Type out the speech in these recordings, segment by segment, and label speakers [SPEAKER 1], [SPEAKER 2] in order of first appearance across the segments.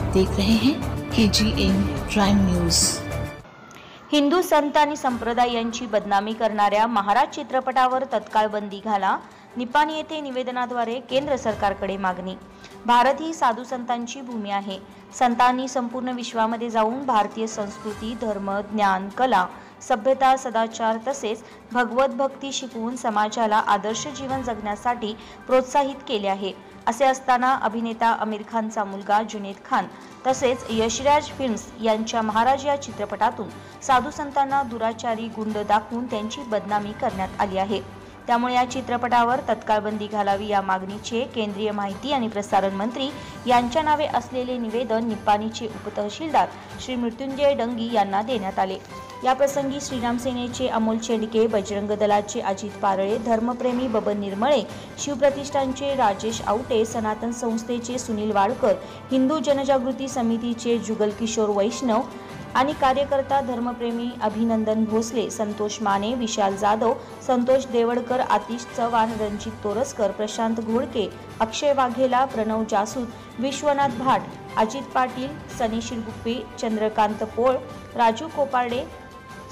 [SPEAKER 1] आप देख रहे हैं KGN प्राइम न्यूज।
[SPEAKER 2] हिंदू संत आणि संप्रदाय यांची बदनामी करणाऱ्या महाराज चित्रपटावर तत्काळ बंदी घाला, निपाणी येथे निवेदनाद्वारे केंद्र सरकारकडे मागणी। भारत ही साधू संतांची भूमी आहे। संतांनी संपूर्ण विश्वामध्ये जाऊन भारतीय संस्कृती, धर्म, ज्ञान, कला, सभ्यता, सदाचार तसेच भगवत भक्ती शिकवून समाजाला आदर्श जीवन जगण्यासाठी प्रोत्साहित केले आहे। असे असताना अभिनेता आमिर खानचा मुलगा जुनैद खान तसेच यशराज फिल्म्स यांच्या महाराज या चित्रपटातून साधू संतांना दुराचारी गुंड दाखवून त्यांची बदनामी करण्यात आली आहे। त्यामुळे या चित्रपटावर तत्काळ बंदी घालावी या मागणीचे केंद्रीय माहिती आणि प्रसारण मंत्री यांच्या नावे असलेले निवेदन निपाणीचे उपतहसीलदार श्री मृत्युंजय डंगी यांना देण्यात आले। या प्रसंगी श्रीराम सेनेचे अमोल चेंडके, बजरंग दलाचे अजित पारळे, धर्मप्रेमी बबन निर्मळे, शिवप्रतिष्ठानचे राजेश आवटे, सनातन संस्थेचे सुनील वाडकर, हिंदू जनजागृती समितीचे जुगल किशोर वैष्णव आणि कार्यकर्ता धर्मप्रेमी अभिनंदन भोसले, संतोष माने, विशाल जाधव, संतोष देवडकर, आतिश चव्हाण, रणजित तोरसकर, प्रशांत घोडके, अक्षय वाघेला, प्रणव जासूद, विश्वनाथ भाट, अजित पाटील, सनी शिरगुप्पे, चंद्रकांत पोळ, राजू कोपारडे,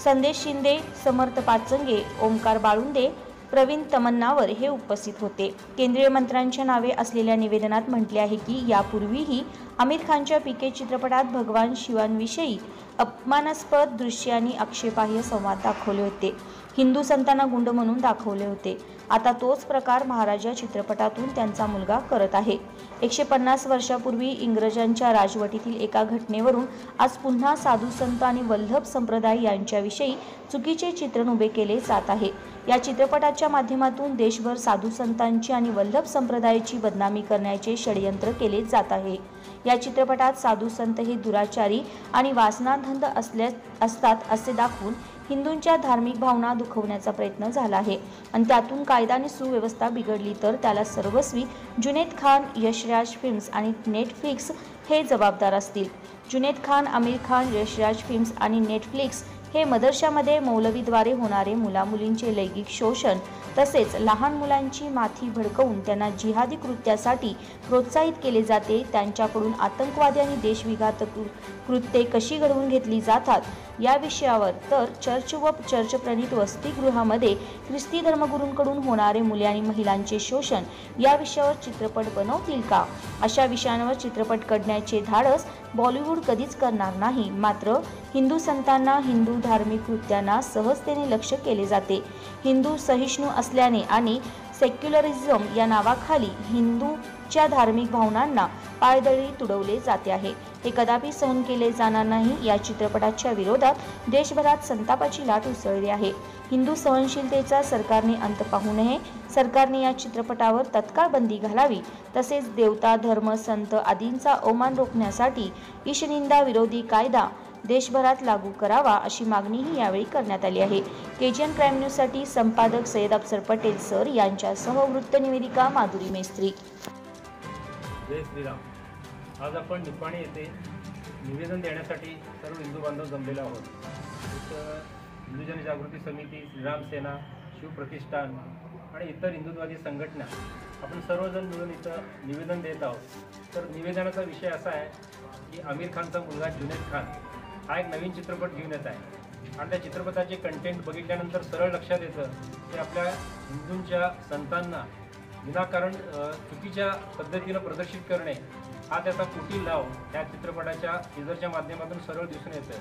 [SPEAKER 2] संदेश शिंदे, समर्थ पाचंगे, ओमकार बाळुंदे, प्रवीण तमन्नावर हे उपस्थित होते। केंद्रीय मंत्र्यांच्या नावे असलेल्या निवेदनात म्हटले आहे की यापूर्वीही आमिर खानच्या पीके चित्रपटात भगवान शिवांविषयी अपमानास्पद दृश्य आणि आक्षेपार्ह संवाद दाखवले होते। हिंदू संतांना गुंड म्हणून दाखवले होते। आता तोच प्रकार महाराज चित्रपटातून त्यांचा मुलगा करत आहे। 150 वर्षापूर्वी इंग्रजांच्या राजवटीतील एका घटनेवरून आज पुन्हा साधू संत आणि वल्लभ संप्रदाय यांच्याविषयी चुकीचे चित्रण उभे केले जात आहे। या चित्रपटाच्या माध्यमातून देशभर साधू संतांची आणि वल्लभ संप्रदायाची बदनामी करण्याचे षडयंत्र केले जात आहे। या चित्रपटात साधू संत हे दुराचारी आणि वासनाधंद असतात असे दाखवून हिंदूंच्या धार्मिक भावना दुखवण्याचा प्रयत्न झाला आहे आणि त्यातून कायदा आणि सुव्यवस्था बिघडली तर त्याला सर्वस्वी जुनैद खान, यशराज फिल्म्स आणि नेटफ्लिक्स हे जबाबदार असतील। जुनैद खान, आमिर खान, यशराज फिल्म्स आणि नेटफ्लिक्स हे मदरशामध्ये मौलवीद्वारे होणारे मुलामुलींचे लैंगिक शोषण तसेच लहान मुलांची माथी भडकवून त्यांना जिहादी कृत्यासाठी प्रोत्साहित केले जाते। त्यांच्याकडून आतंकवादी आणि देशविघातक कृत्ये कशी घडवून घेतली जातात या विषयावर तर चर्च व चर्चप्रणीत वसतिगृहामध्ये ख्रिस्ती धर्मगुरूंकडून होणारे मुले आणि महिलांचे शोषण या विषयावर चित्रपट बनवतील का? अशा विषयांवर चित्रपट काढण्याचे धाडस बॉलिवूड कधीच करणार नाही। मात्र हिंदू संतांना, हिंदू धार्मिक कृत्यांना सहजतेने लक्ष केले जाते। हिंदू सहिष्णू असल्याने आणि सेक्युलरिझम या नावाखाली हिंदूच्या धार्मिक भावनांना पायदळी तुडवले जाते आहे। हे कदापि सहन केले जाणार नाही। या चित्रपटाच्या विरोधात देशभरात संतापाची लाट उसळली आहे। हिंदू सहनशीलतेचा सरकारने अंत पाहू नये। सरकारने या चित्रपटावर तत्काळ बंदी घालावी तसेच देवता, धर्म, संत आदींचा अवमान रोखण्यासाठी ईशनिंदा विरोधी कायदा देशभरात लागू करावा अशी मागणीही यावेळी करण्यात आली आहे। KGN प्राइम न्यूजसाठी संपादक सय्यद अफसर पटेल सर यांच्यासह वृत्त निवेदिका माधुरी मेस्त्री।
[SPEAKER 3] जय श्रीराम। आज आपण निपाणी येथे निवेदन देण्यासाठी सर्व हिंदू बांधव जमलेलो आहोत। हिंदू जनजागृती समिती, श्रीराम सेना, शिवप्रतिष्ठान आणि इतर हिंदुत्ववादी संघटना आपण सर्वजण मिळून इथं निवेदन देत आहोत। तर निवेदनाचा विषय असा आहे की आमिर खानचा मुलगा जुनैद खान हा एक नवीन चित्रपट घेऊन येत आहे आणि त्या चित्रपटाचे कंटेंट बघितल्यानंतर सरळ लक्षात येतं की आपल्या हिंदूंच्या संतांना विनाकारण चुकीच्या पद्धतीनं प्रदर्शित करणे हा त्याचा कुटील लाव ह्या चित्रपटाच्या टीझरच्या माध्यमातून सरळ दिसून येतोय।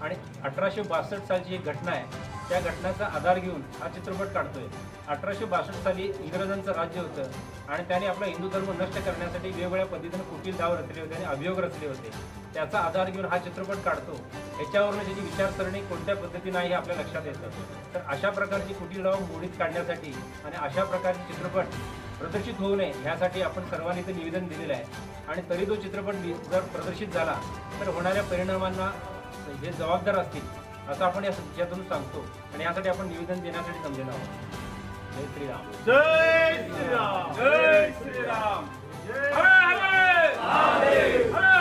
[SPEAKER 3] आणि 1862 सालची एक घटना आहे, त्या घटनेचा आधार घेऊन हा चित्रपट काढतोय। 1862 साली इंग्रजांचं राज्य होतं आणि त्याने आपला हिंदू धर्म नष्ट करण्यासाठी वेगवेगळ्या पद्धतीने कुटील डाव रचले होते आणि अभियोग रचले होते। त्याचा आधार घेऊन हा चित्रपट काढतो। याच्यावरून त्याची विचारसरणी कोणत्या पद्धतीने आहे हे आपल्या लक्षात येतं। तर अशा प्रकारची कुटील डाव मोडीत काढण्यासाठी आणि अशा प्रकारचे चित्रपट प्रदर्शित होऊ नये यासाठी आपण सर्वांनी ते निवेदन दिलेलं आहे। आणि तरी तो चित्रपट जर प्रदर्शित झाला तर होणाऱ्या परिणामांना हे जबाबदार असतील असं आपण या यातून सांगतो आणि यासाठी आपण निवेदन देण्यासाठी जमलेलो आहोत। जय श्रीराम। जय श्रीराम। जय श्रीराम। हर हर महादेव।